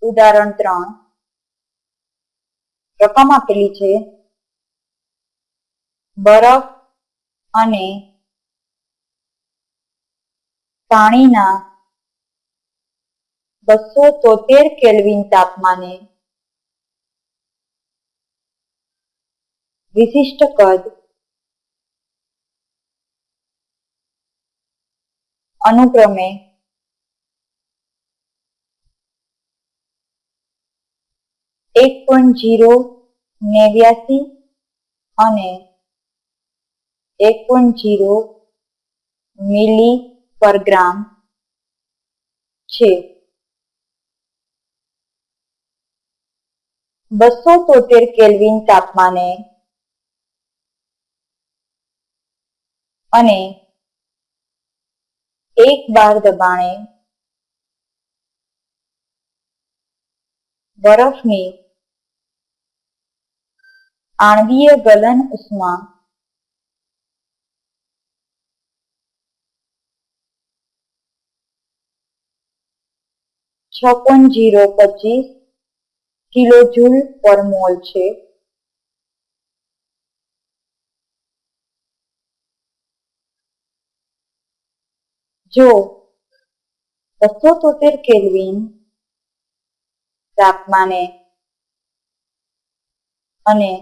ઉદાહરણ 3 રકમ આપેલી છે બરફ અને પાણીના 273 કેલ્વિન તાપમાને વિશિષ્ટ કદ અનુક્રમે 1.089 અને 1.0 મિલી પર ગ્રામ છે. 273 કેલ્વિન તાપમાને અને 1 બાર દબાણે બરફની આણ્વીય ગલન ઉષ્મા 6.025 કિલોજૂલ પર મોલ છે. જો 273 કેલ્વિન તાપમાને અને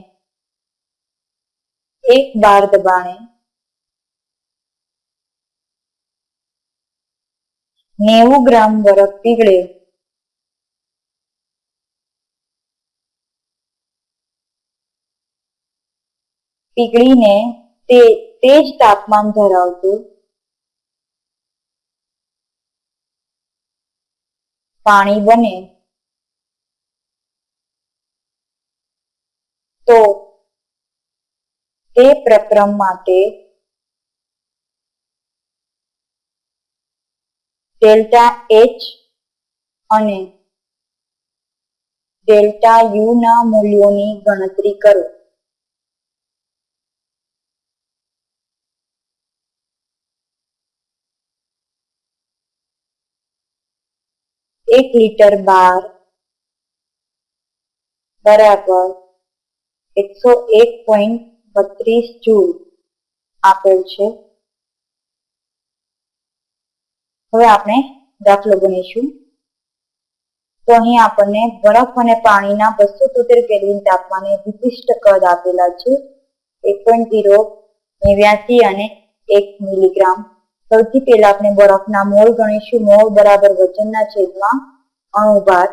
1 બાર દબાણે 90 ગ્રામ બરફ પીગળે પીગળીને તે જ તાપમાન ધરાવતું પાણી બને તો તે પ્રક્રમ માટે ડેલ્ટા એચ અને ડેલ્ટા યુ ના મૂલ્યોની ગણતરી કરો. એક લીટર બાર બરાબર 101.32 જૂલ આપેલ છે. હવે આપણે દાખલો ગણીશું. તો અહીં આપણને બરફ અને પાણીના 273 કેલ્વિન તાપમાને વિશિષ્ટ કદ આપેલા છે 1.089 અને 1 મિલીગ્રામ. સૌથી પહેલા આપણે બરફના મોલ ગણીશું. મોલ બરાબર વજનના છેદમાં અણુભાર.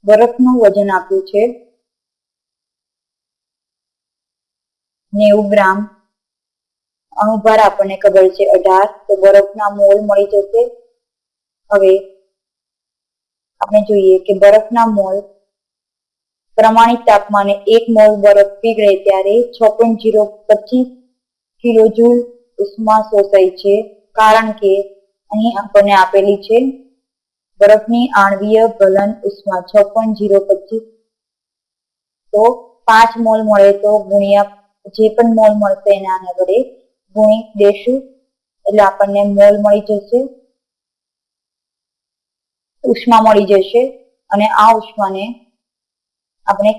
બરફનું વજન આપ્યું છે 90 ગ્રામ. અણુભાર આપણને ખબર છે 18. તો બરફના મોલ મળી જશે. હવે આપણે જોઈએ કે બરફના મોલ પ્રમાણિત તાપમાને 1 મોલ બરફ પીગળે ત્યારે 6.025 કિલોજૂલ ઉષ્મા શોષાય છે. કારણ કે અહીં આપણને આપેલી છે બરફની આણ્વીય ગલન ઉષ્મા 6.025. તો 5 મોલ મળે તો ગુણ્યા જે પણ મોલ મળશે એને આના વડે ગુણી દેશું એટલે આપણને મોલ મળી જશે, ઉષ્મા મળી જશે. અને આ ઉષ્માને આપણે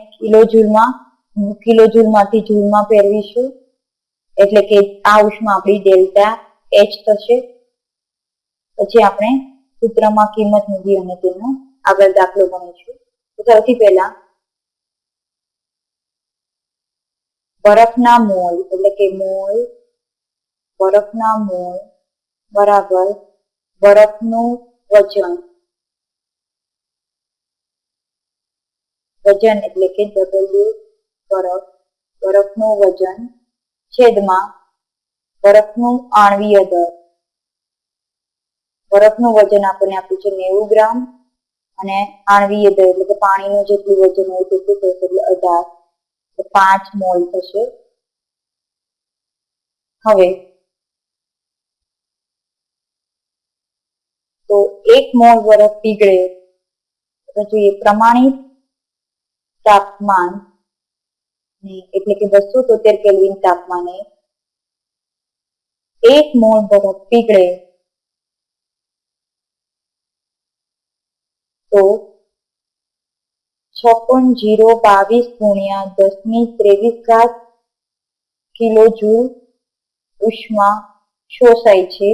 કિલોજૂલમાંથી જૂલમાં ફેરવીશું એટલે કે આ ઉષ્મા આપણી ડેલ્ટા એચ થશે. પછી આપણે સૂત્રમાં કિંમત મૂકી અને તેનો આગળ દાખલો ગણીશું. તો સૌથી પહેલા બરફના મોલ એટલે કે મોલ બરફના મોલ બરાબર બરફનું વજન એટલે કે W બરફનું વજન છેદમાં બરફનું આણ્વીય દર. બરફનું વજન આપણને આપ્યું છે 90 ગ્રામ અને આણ્વીય દર એટલે કે પાણીનું જેટલું વજન હોય તેટલું થશે એટલે 18. 5 મોલ થશે. હવે તો 1 મોલ બરફ પીગળે તો જોઈએ પ્રમાણિત તાપમાન એટલે કે 273 કેલ્વિન તાપમાને 1 મોલ બરફ પીગળે તો 56,022 ગુણ્યા 10⁻23 કિલો જૂલ ઉષ્મા શોષાય છે,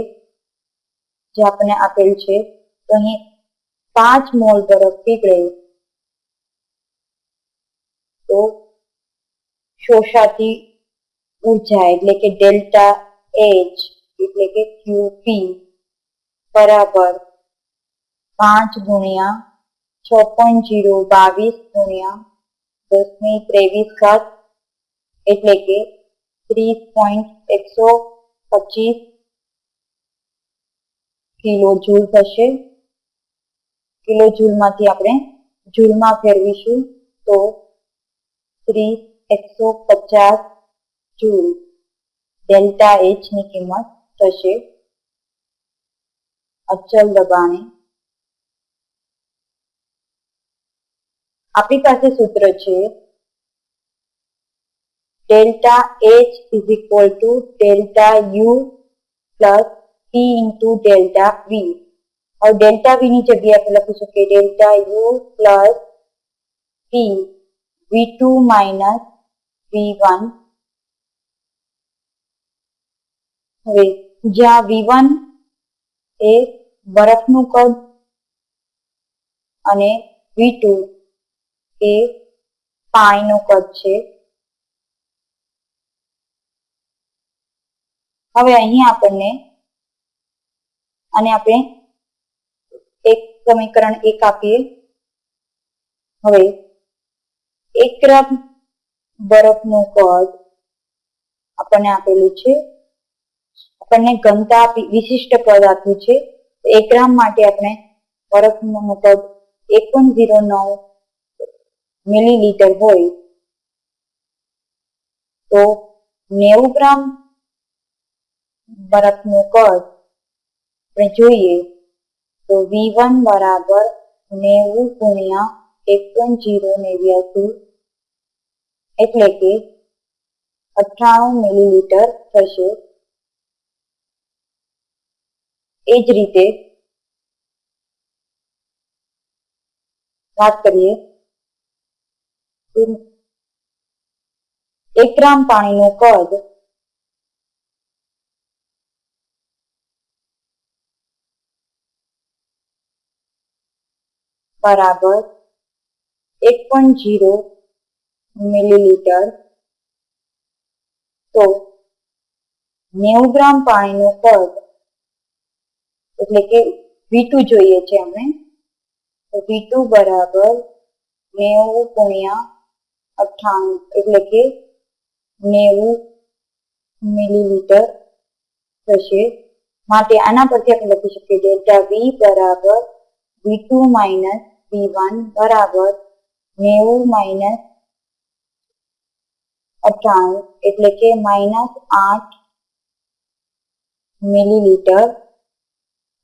જે આપણને આપેલ છે. તો અહીં 5 મોલ બરફ પીગળે તો શોષાતી ઉર્જા એટલે કે ડેલ્ટા એચ એટલે કે ક્યુપી બરાબર 5 ગુણ્યા 56,022 ગુણ્યા 10⁻23 એટલે કે 30.125 કિલો જૂલ થશે. કિલો જૂલમાંથી આપણે જૂલમાં ફેરવીશું તો 30,150 જૂલ ડેલ્ટા એચ ની કિંમત થશે. અચલ દબાણે આપણી પાસે સૂત્ર છે delta H is equal to delta U plus P into delta V. હવે ડેલ્ટા વી ની જગ્યાએ આપણે લખી શકીએ delta U plus P V2 minus V1. હવે જ્યાં V1 એ બરફનું કદ અને V2 એ પાણીનું કદ છે. હવે અહીં આપણે એક સમીકરણ 1 આપીએ. હવે 1 ગ્રામ બરફનું કદ આપણને આપેલું છે, આપણને ઘનતા વિશિષ્ટ કદ આપ્યું છે. 1 ગ્રામ માટે આપણે બરફનું કદ 1.09 મિલીલીટર હોય તો 90 ગ્રામ બરફનું કદ આપણે જોઈએ તો V1 બરાબર 90 ગુણ્યા 1.089 એટલે કે 98 મિલીલીટર થશે. એ જ રીતે વાત કરીએ 1 ગ્રામ પાણીનું કદ બરાબર 1.0 મિલીલીટર તો 90 ગ્રામ પાણીનું કદ એટલે કે V2 જોઈએ છે અમે તો V2 બરાબર 90 ગુણ્યા 98 એટલે કે 90 મિલીલીટર થશે. માટે આના પરથી આપણે લખી શકીએ ડેલ્ટા V બરાબર V2 માઇનસ V1 બરાબર 90 માઇનસ 98 એટલે કે -8 મિલીલીટર.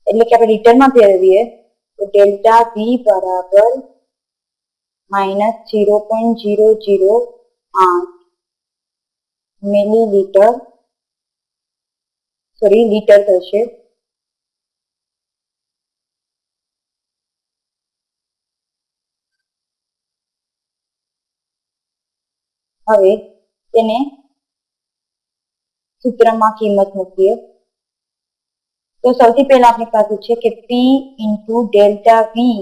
એટલે કે આપણે લીટરમાં ફેરવીએ તો ડેલ્ટા V બરાબર -0.008 મિલીલીટર લીટર થશે. હવે તેને સૂત્રમાં કિંમત મૂકીએ તો સૌથી પહેલા આપણી પાસે છે કે P ઇન્ટુ ડેલ્ટા વી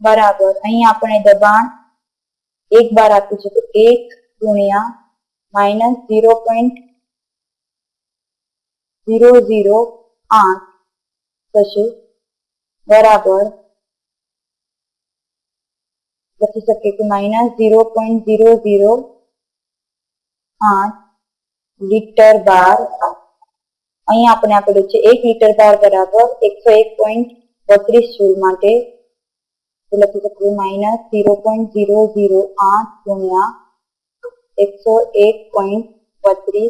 બરાબર અહીં આપણે દબાણ 1 બાર આપ્યું છે તો 1 ગુણ્યા -0.008 થશે બરાબર લખી શકીએ કે -0.008 લીટર બાર. અહીં આપણે આપેલું છે 1 લીટર બાર બરાબર 101.32 જૂલ માટે લખી શકીએ -0.008 ગુણ્યા 101.32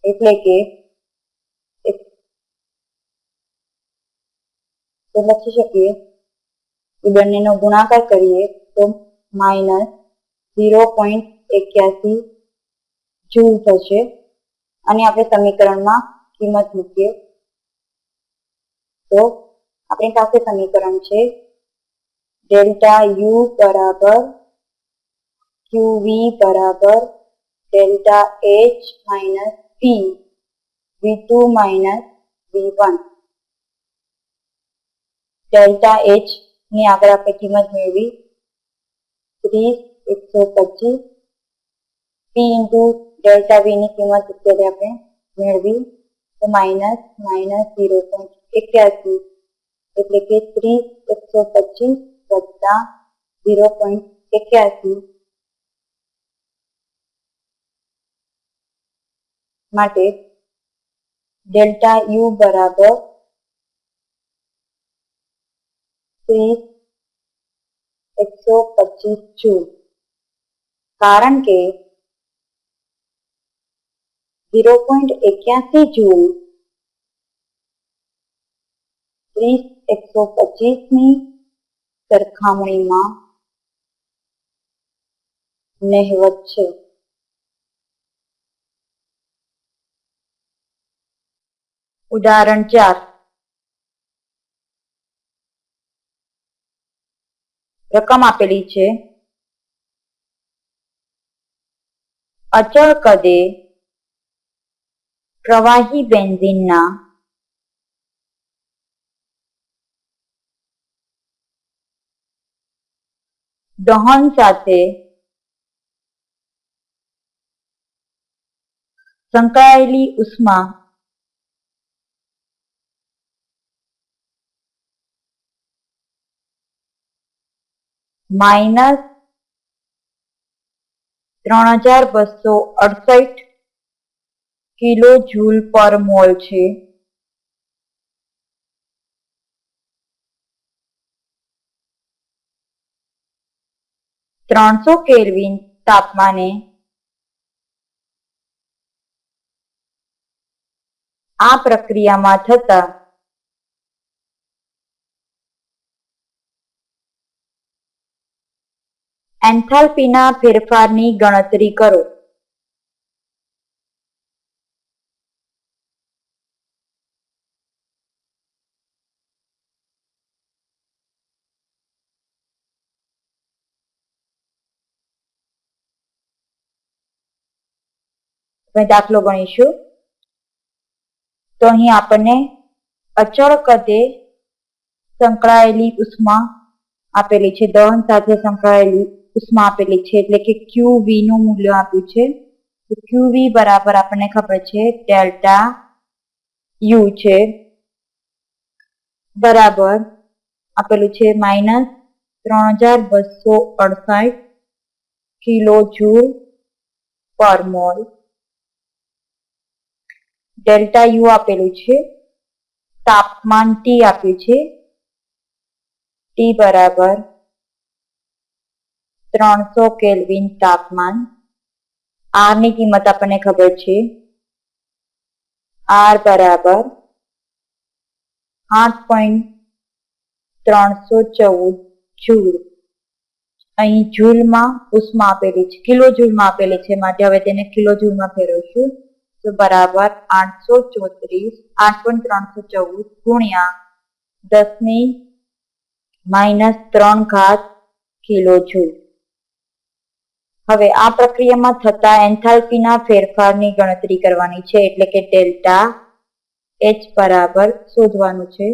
એટલે કે લખી શકીએ કે બંનેનો ગુણાકાર કરીએ તો -0.81 જૂલ થશે. અને આપણે સમીકરણમાં કિંમત મૂકીએ તો આપણી પાસે સમીકરણ છે ડેલ્ટા યુ બરાબર QV બરાબર delta H minus P V2 minus V1. Delta H ની આગળ આપણે કિંમત મેળવી 30 125. P ઇન્ટુ ડેલ્ટા V ની કિંમત અત્યારે આપણે મેળવી તો માઇનસ 0.81 એટલે કે 30 125 વત્તા 0.81 માટે ડેલ્ટા U બરાબર 30 125 જૂલ. કારણ કે 0.81 જૂલ 30 125 ની સરખામણીમાં નહિવત છે. ઉદાહરણ 4. રકમ આપેલી છે. અચળ કદે પ્રવાહી બેન્ઝીનના દહન સાથે સંકળાયેલી ઉષ્મા માઇનસ 3268 કિલો જૂલ પર મોલ છે. ત્રણસો કેલ્વિન તાપમાને આ પ્રક્રિયામાં થતા એન્થાલ્પીના ફેરફારની ગણતરી કરો. દાખલો ગણીશું. તો અહીં આપણને અચળ કદે સંકળાયેલી ઉષ્મા આપેલી છે, દહન સાથે સંકળાયેલી ઉષ્મા આપેલી છે, એટલે કે QV નું મૂલ્ય આપ્યું છે. તો QV બરાબર આપણને ખબર છે ડેલ્ટા U છે બરાબર આપેલું છે માઇનસ 3268 કિલો જૂલ પર મોલ. ડેલ્ટા U આપેલું છે, તાપમાન T આપ્યું છે, T બરાબર 300 કેલ્વિન તાપમાન. R ની કિંમત આપણને ખબર છે, R બરાબર 8.314 જૂલ. અહીં જૂલમાં ઉષ્મા આપેલી છે, કિલો જૂલમાં આપેલી છે, માટે હવે તેને કિલો જૂલમાં ફેરવશું. તો બરાબર 8.314 ગુણ્યા 10⁻³ કિલો જૂલ. હવે આ પ્રક્રિયામાં થતા એન્થાલ્પીના ફેરફારની ગણતરી કરવાની છે, એટલે કે ડેલ્ટા H બરાબર શોધવાનું છે.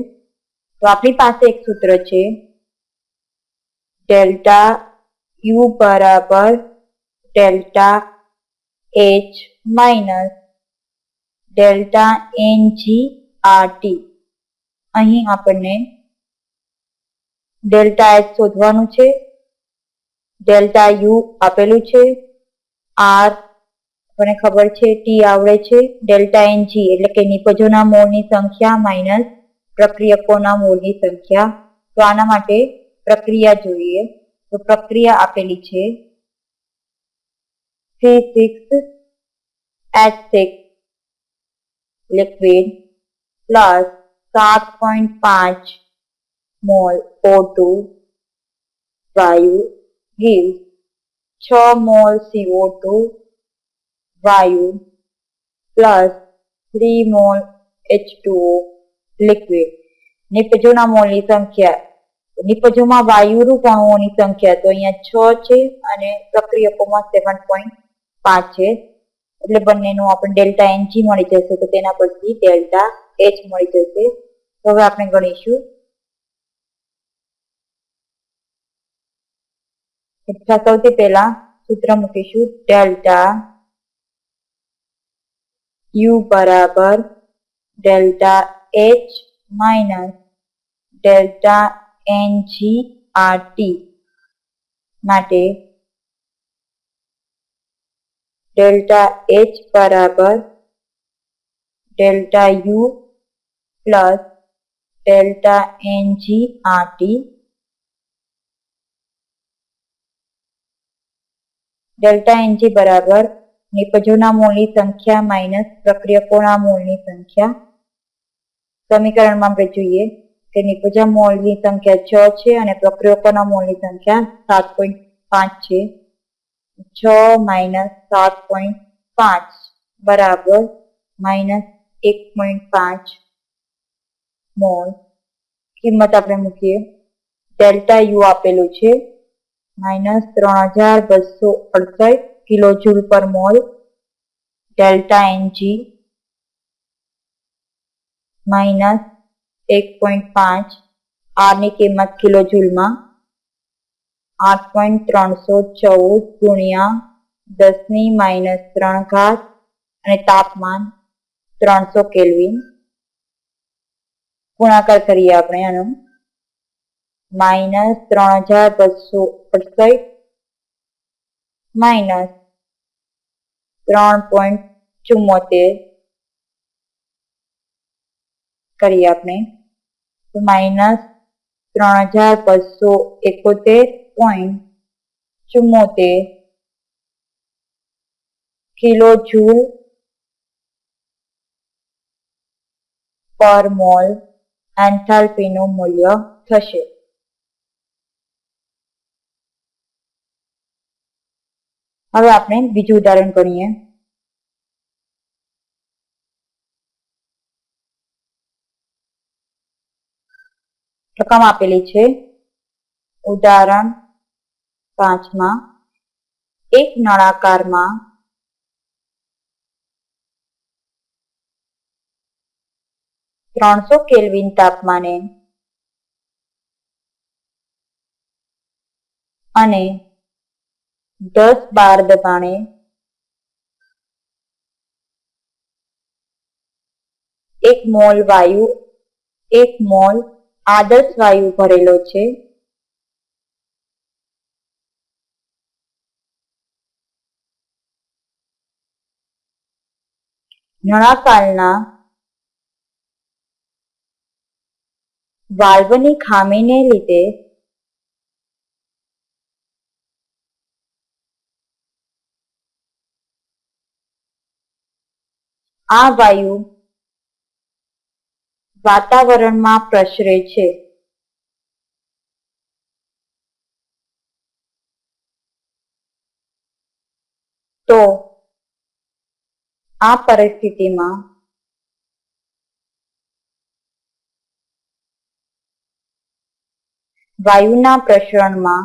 તો આપણી પાસે એક સૂત્ર છે, ડેલ્ટા U બરાબર delta H minus delta NgRT. અહીં આપણને ડેલ્ટા H શોધવાનું છે, ડેલ્ટા U આપેલું છે, R આપણને ખબર છે, T આવડે છે, ડેલ્ટા Ng એટલે કે નિપજોના મોલની સંખ્યા માઇનસ પ્રક્રિયકોના મોલની સંખ્યા. તો આના માટે પ્રક્રિયા જોઈએ. તો પ્રક્રિયા આપેલી છે C6H6 liquid plus 7.5 mall O2 વાયુ gives 6 મોલ CO2 વાયુ પ્લસ 3 મોલ H2O લિક્વિડ. નિપજોના મોલની સંખ્યા નિપજોમાં વાયુરૂપ અણુઓની સંખ્યા તો અહીંયા 6 છે અને પ્રક્રિયકોમાં 7.5 છે, એટલે બંનેનું આપણે ડેલ્ટા એનજી મળી જશે, તો તેના પરથી ડેલ્ટા એચ મળી જશે. તો હવે આપણે ગણીશું. સૌથી પહેલા સૂત્ર મૂકીશું. ડેલ્ટા યુ બરાબર delta H minus delta NG RT માટે ડેલ્ટા એચ બરાબર delta U plus delta NG RT. Delta NG બરાબર નિપજોના મોલની સંખ્યા માઇનસ પ્રક્રિયકોના મોલની સંખ્યા. સમીકરણમાં આપણે જોઈએ કે નિપજા મોલની સંખ્યા 6 છે અને પ્રક્રિયકોના મોલની સંખ્યા 7.5 છે. 6 માઇનસ 7.5 બરાબર માઇનસ 1.5 મોલ. કિંમત આપણે મૂકીએ. ડેલ્ટા યુ આપેલું છે માઇનસ 3268 કિલોજૂલ પર મોલ. ડેલ્ટા એનજી માઇનસ 1.5, આરની કિંમત કિલોજૂલમાં 8.314 ગુણ્યા 10⁻³ અને તાપમાન 300 કેલ્વિન. ગુણાકાર કરીએ આપણે આનો. માઇનસ 3268 માઇનસ 3.74 કરીએ આપણે, તો માઇનસ 3271.74 કિલોજૂલ પર મોલ એન્થાલ્પીનું મૂલ્ય થશે. હવે આપણે બીજું ઉદાહરણ ગણીએ. રકમ આપેલી છે ઉદાહરણ 5માં. એક નળાકારમાં 300 કેલ્વિન તાપમાને અને 10 બાર દબાણે 1 મોલ વાયુ 1 મોલ આદર્શ વાયુ ભરેલો છે. નળાકારના વાલ્વની ખામીને લીધે આ વાયુ વાતાવરણમાં પ્રસરે છે. તો આ પરિસ્થિતિમાં વાયુના પ્રસરણમાં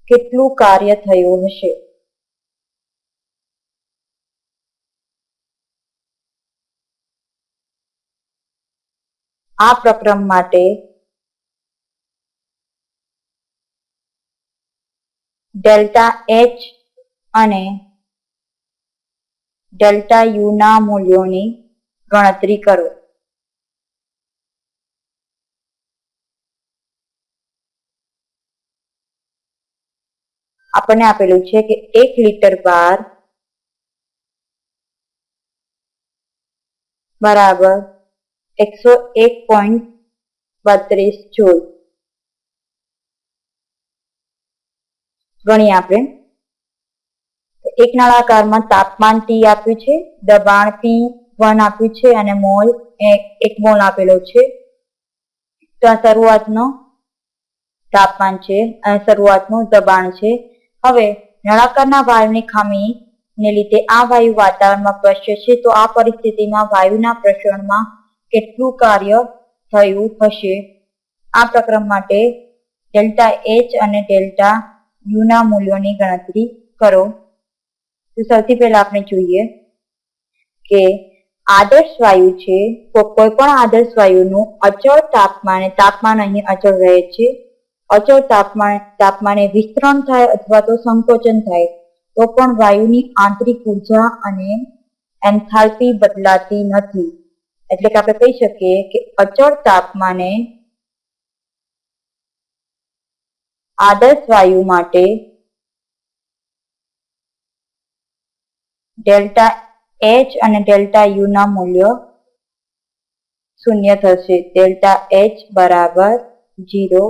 કેટલું કાર્ય થયું હશે? આ પ્રક્રમ માટે ડેલ્ટા એચ અને ડેલ્ટા યુ ના મૂલ્યોની ગણતરી કરો. આપણને આપેલું છે કે 1 લિટર બાર બરાબર 101.32 જૂલ. ગણીએ આપણે. એક નળાકારમાં તાપમાન T આપ્યું છે, દબાણ P1 આપ્યું છે અને મોલ 1 મોલ આપેલો છે. તો આ શરૂઆતનો તાપમાન છે અને શરૂઆતનું દબાણ છે. હવે નળાકારના વાલ્વની ખામી ને લીધે આ વાયુ વાતાવરણમાં પ્રસરશે તો આ પરિસ્થિતિમાં વાયુના પ્રસરણમાં કેટલું કાર્ય થયું હશે? આ પ્રક્રમ માટે ડેલ્ટા એચ અને ડેલ્ટા યુ ના મૂલ્યોની ગણતરી કરો. તો સૌથી પહેલા આપણે જોઈએ કે આદર્શ વાયુ છે, તો કોઈ પણ આદર્શ વાયુનું અચળ તાપમાન અહીં અચળ રહે છે. અચળ તાપમાને વિસ્તરણ થાય અથવા તો સંકોચન થાય તો પણ વાયુની આંતરિક ઉર્જા અને એન્થાલ્પી બદલાતી નથી. એટલે કે આપણે કહી શકીએ કે અચળ તાપમાને આદર્શ વાયુ માટે ડેલ્ટા એચ અને ડેલ્ટા યુ ના મૂલ્યો શૂન્ય થશે. ડેલ્ટા એચ બરાબર 0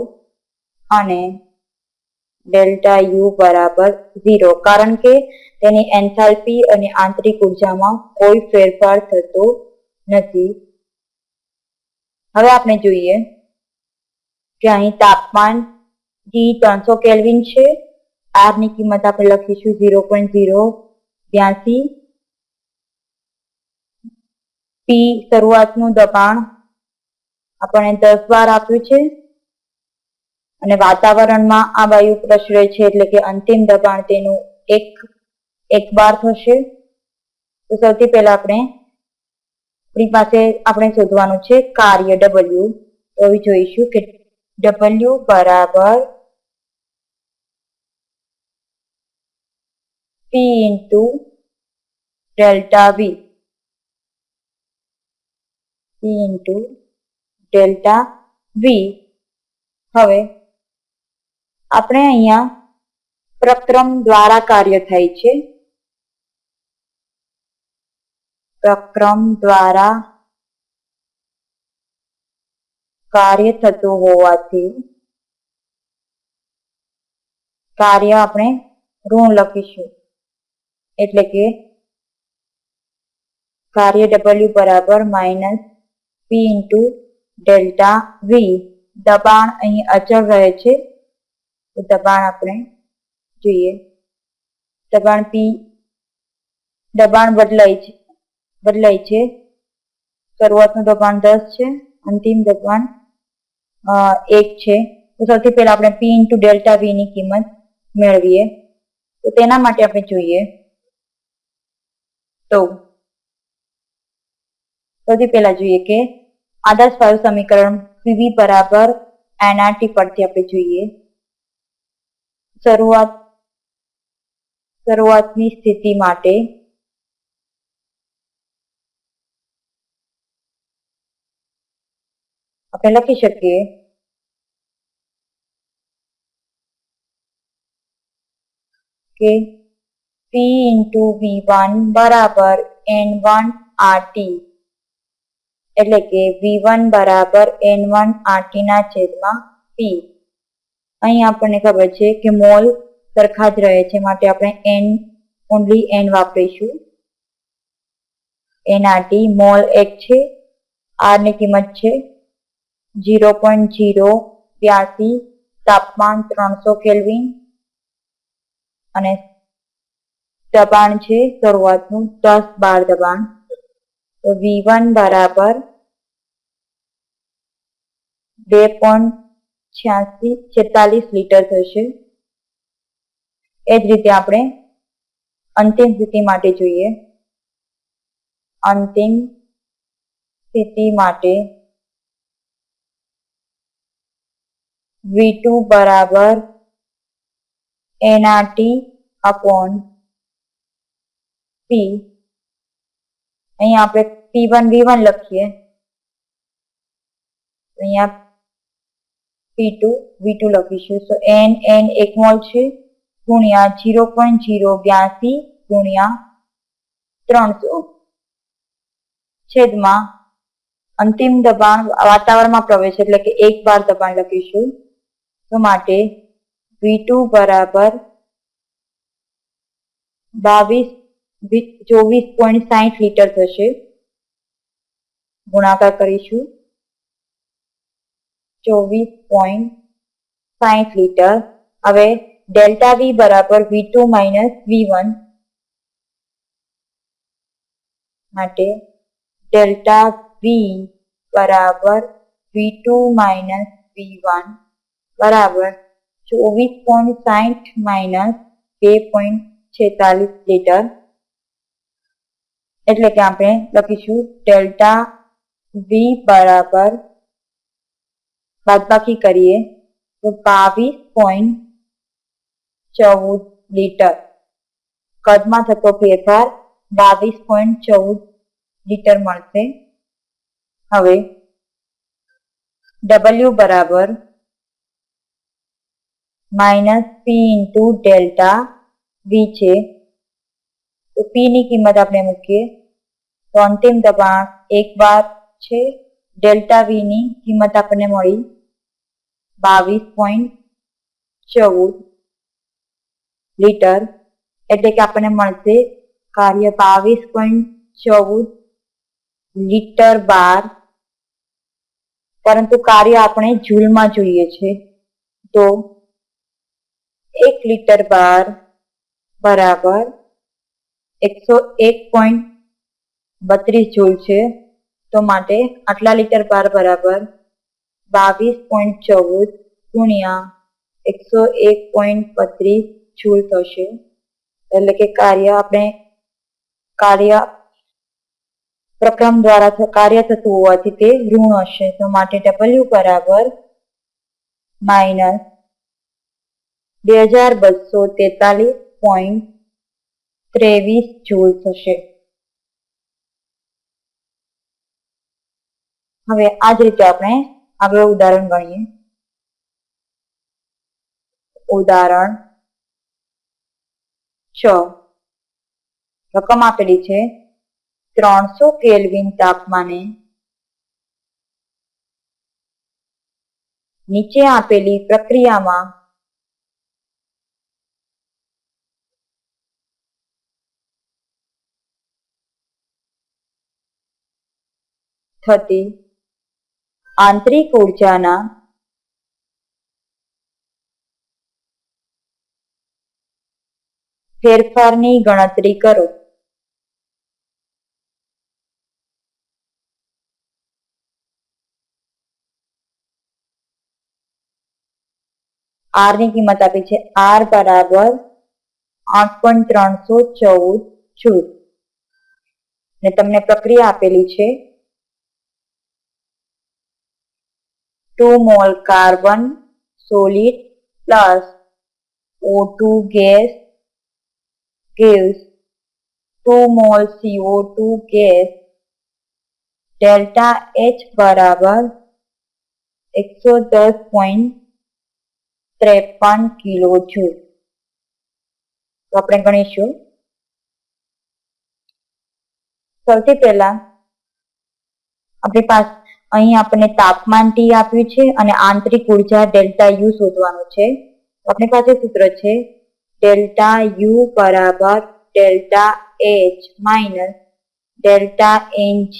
અને ડેલ્ટા યુ બરાબર 0, કારણ કે તેની એન્થાલ્પી અને આંતરિક ઉર્જામાં કોઈ ફેરફાર થતો નથી. હવે આપણે જોઈએ કે અહીં તાપમાન T300 કેલ્વિન છે. R ની કિંમત આપણે લખીશું 0.082. P શરૂઆતનું દબાણ આપણને 10 બાર આપ્યું છે અને વાતાવરણમાં આ વાયુ પ્રસરે છે એટલે કે અંતિમ દબાણ તેનું 1 બાર થશે. તો સૌથી પહેલા આપણી પાસે શોધવાનું છે કાર્ય W. તો હવે જોઈશું કે W બરાબર P into delta V. P into delta V. હવે આપણે અહીંયા પ્રક્રમ દ્વારા કાર્ય થાય છે. પ્રક્રમ દ્વારા કાર્ય થતું હોવાથી કાર્ય આપણે ઋણ લખીશું. એટલે કે કાર્ય W બરાબર minus P into delta V. દબાણ અહીં અચળ રહે છે. તો દબાણ આપણે જોઈએ. દબાણ બદલાય છે. શરૂઆતનું દબાણ 10 છે, અંતિમ દબાણ 1 છે. તો સૌથી પહેલા આપણે P ઇન્ટુ ડેલ્ટા V ની કિંમત મેળવીએ. તો તેના માટે આપણે જોઈએ તો સૌથી પહેલા જોઈએ કે આદર્શ વાયુ સમીકરણ PV બરાબર nRT પરથી આપણે જોઈએ શરૂઆતની સ્થિતિ માટે આપણે લખી શકીએ કે P ઇન્ટુ V1 બરાબર N1 RT, એટલે કે V1 બરાબર N1 RT ના છેદમાં P. અહીં આપણને ખબર છે કે મોલ સરખા જ રહે છે માટે આપણે ઓનલી N વાપરીશું. nRT મોલ 1 છે, R ની કિંમત છે 0.082, તાપમાન 300 કેલ્વિન અને દબાણ છે શરૂઆતનું 10 બાર દબાણ. તો V1 બરાબર 2.46 લીટર થશે. એ જ રીતે આપણે અંતિમ સ્થિતિ માટે જોઈએ. અંતિમ સ્થિતિ માટે V2 બરાબર nRT upon P. અહીંયા આપણે P1 V1 લખીએ, અહીંયા P2 V2 લખીશું. તો n 1 મોલ છે ગુણ્યા 0.082 ગુણ્યા 300 છેદમાં અંતિમ દબાણ વાતાવરણમાં પ્રવેશ એટલે કે 1 બાર દબાણ લખીશું. તો માટે V2 બરાબર 24.60 લીટર થશે. ગુણાકાર કરીશું 24.60 લીટર. હવે ડેલ્ટા V બરાબર V2 માઇનસ V1. માટે ડેલ્ટા વી બરાબર V2 માઇનસ V1 બરાબર 24.60 માઇનસ 2.46 લીટર. એટલે કે આપણે લખીશું ડેલ્ટા વી બરાબર બાદબાકી કરીએ તો 22.14 લીટર. કદમાં થતો ફેરફાર 22.14 લીટર મળશે. હવે W બરાબર minus P into delta V છે. તો પી ની કિંમત આપણે મૂકીએ તો અંતિમ દબાણ 1 bar છે. ડેલ્ટા વી ની કિંમત આપણને મળી 22.14 લીટર. એટલે કે આપણને મળશે કાર્ય 22.14 લીટર બાર. પરંતુ કાર્ય આપણે જૂલમાં જોઈએ છે તો 1 લીટર બાર બરાબર 101.32 જૂલ છે. તો માટે આટલા લીટર બાર બરાબર 22.14 ગુણ્યા 101.32 જૂલ થશે. એટલે કે કાર્ય પ્રક્રમ દ્વારા કાર્ય થતું હોવાથી તે ઋણ હશે. તો માટે W બરાબર માઇનસ 2243.23 જૂલ થશે. હવે આ જ રીતે આપણે આગળ ઉદાહરણ ગણીએ. ઉદાહરણ 6. રકમ આપેલી છે 300 કેલ્વિન તાપમાને નીચે આપેલી પ્રક્રિયામાં થતી આંતરિક ઉર્જાના ફેરફારની ગણતરી કરો. R ની કિંમત આપી છે R બરાબર 8.314 જૂલ. ને તમને પ્રક્રિયા આપેલી છે 2 mall carbon solid plus O2 gas gives 2 mall CO2 gas. Delta H બરાબર 110.53 કિલો જૂલ. તો આપણે ગણીશું. સૌથી પહેલા આપણી પાસે અહીં આપણને તાપમાન T આપ્યું છે અને આંતરિક ઉર્જા ડેલ્ટા U શોધવાનું છે. આપણી પાસે સૂત્ર છે ડેલ્ટા U બરાબર delta H minus delta NG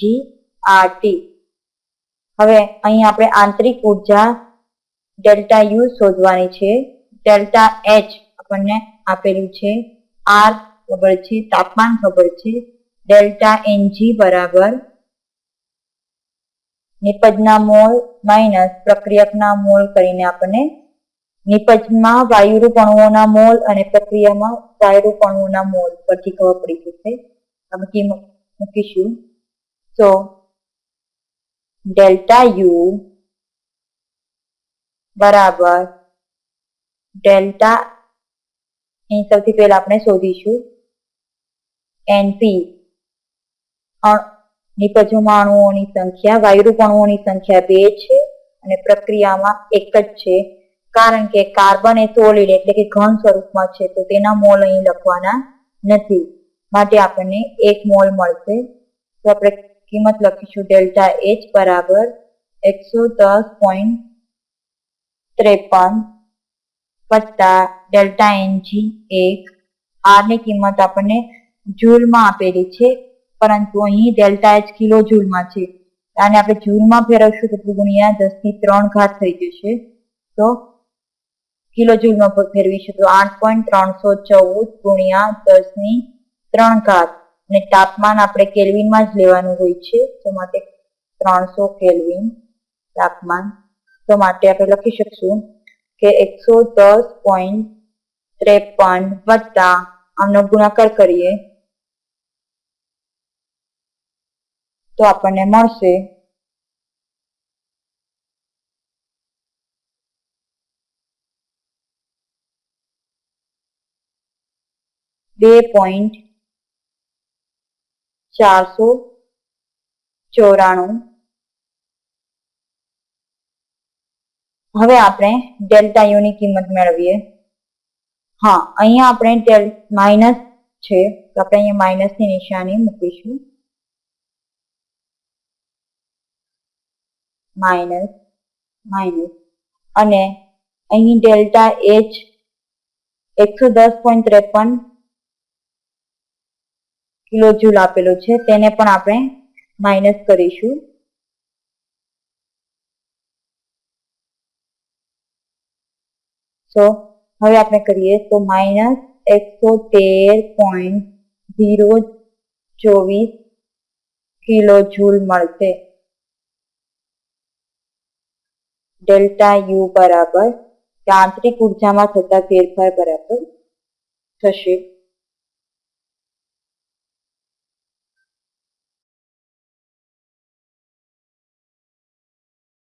RT. હવે અહીં આપણે આંતરિક ઉર્જા ડેલ્ટા U શોધવાની છે. ડેલ્ટા H આપણને આપેલું છે, R ખબર છે, તાપમાન ખબર છે. ડેલ્ટા NG બરાબર નિપજના મોલ માઇનસ પ્રક્રિયકના મોલ કરીને આપણને નિપજમાં વાયુરૂપ અણુઓના મોલ અને પ્રક્રિયામાં વાયુરૂપ અણુઓના મોલ પરથી ખબર પડી જશે. આપણે કિંમત મૂકીશું. તો ડેલ્ટા U બરાબર ડેલ્ટા, અહીં સૌથી પહેલા આપણે શોધીશું NP નિપજોમાં અણુઓની સંખ્યા, વાયુરૂપ અણુઓની સંખ્યા 2 છે અને પ્રક્રિયામાં 1 જ છે. કારણ કે કાર્બન એ સોલિડ એટલે કે ઘન સ્વરૂપમાં છે તો તેના મોલ અહીં લખવાના નથી. માટે આપણને 1 મોલ મળશે. તો આપણે કિંમત લખીશું ડેલ્ટા H બરાબર 110.53 વત્તા ડેલ્ટા NG 1. R ની કિંમત આપણને જૂલમાં આપેલી છે પરંતુ અહીં ડેલ્ટા H કિલો જૂલમાં છે. આને આપણે જૂલમાં ફેરવશું તો ગુણ્યા 10⁻³ થઈ જશે. તો કિલો જૂલમાં ફેરવીશું તો 8.314 ગુણ્યા 10⁻³ અને તાપમાન આપણે કેલ્વિનમાં જ લેવાનું હોય છે, તો માટે 300 કેલ્વિન તાપમાન. તો માટે આપણે લખી શકશું કે 110.53 વત્તા આમનો ગુણાકાર કરીએ તો આપણને મળશે 2.494. હવે આપણે ડેલ્ટા યુ ની કિંમત મેળવીએ. હા, અહીંયા આપણે માઇનસ છે તો આપણે અહીંયા માઇનસની નિશાની મૂકીશું. માઇનસ માઇનસ અને અહીં ડેલ્ટા એચ 110.53 કિલો જૂલ આપેલો છે, તેને પણ આપણે માઇનસ કરીશું. તો હવે આપણે કરીએ તો માઇનસ 113.024 કિલો જૂલ મળશે. ડેલ્ટા યુ બરાબર આંતરિક ઉર્જામાં થતા ફેરફાર બરાબર થશે